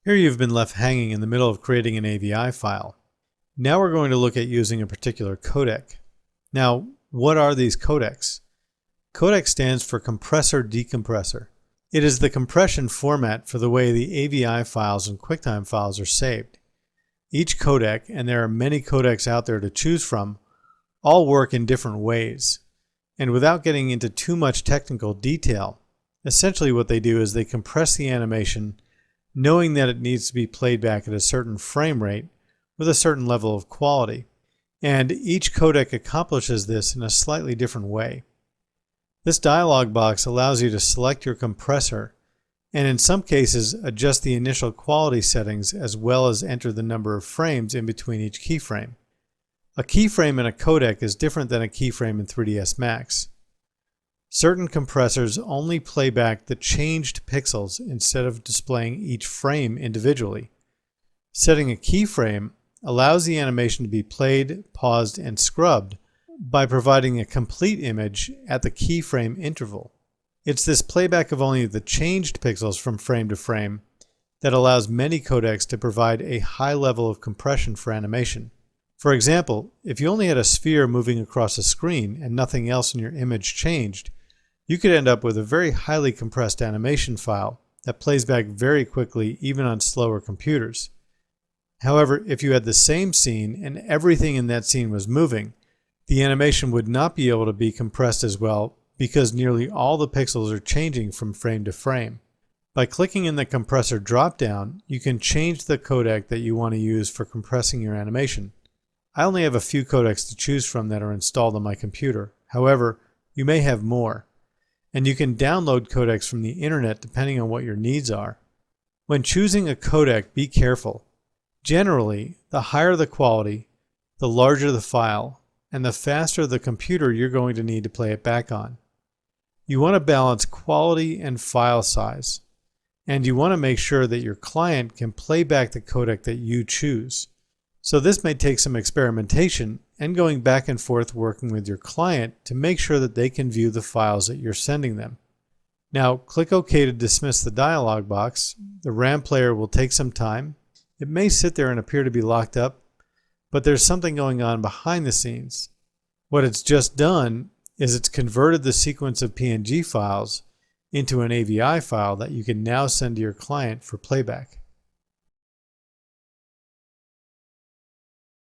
Here you've been left hanging in the middle of creating an AVI file. Now we're going to look at using a particular codec. Now, what are these codecs? Codec stands for compressor decompressor. It is the compression format for the way the AVI files and QuickTime files are saved. Each codec, and there are many codecs out there to choose from, all work in different ways. And without getting into too much technical detail, essentially what they do is they compress the animation knowing that it needs to be played back at a certain frame rate with a certain level of quality. And each codec accomplishes this in a slightly different way. This dialog box allows you to select your compressor and in some cases adjust the initial quality settings as well as enter the number of frames in between each keyframe. A keyframe in a codec is different than a keyframe in 3ds Max. Certain compressors only play back the changed pixels instead of displaying each frame individually. Setting a keyframe allows the animation to be played, paused, and scrubbed by providing a complete image at the keyframe interval. It's this playback of only the changed pixels from frame to frame that allows many codecs to provide a high level of compression for animation. For example, if you only had a sphere moving across a screen and nothing else in your image changed, you could end up with a very highly compressed animation file that plays back very quickly even on slower computers. However, if you had the same scene and everything in that scene was moving, the animation would not be able to be compressed as well because nearly all the pixels are changing from frame to frame. By clicking in the compressor drop-down, you can change the codec that you want to use for compressing your animation. I only have a few codecs to choose from that are installed on my computer. However, you may have more. And you can download codecs from the internet depending on what your needs are. When choosing a codec, be careful. Generally, the higher the quality, the larger the file, and the faster the computer you're going to need to play it back on. You want to balance quality and file size, and you want to make sure that your client can play back the codec that you choose. So this may take some experimentation and going back and forth working with your client to make sure that they can view the files that you're sending them. Now click OK to dismiss the dialog box. The RAM player will take some time. It may sit there and appear to be locked up, but there's something going on behind the scenes. What it's just done is it's converted the sequence of PNG files into an AVI file that you can now send to your client for playback.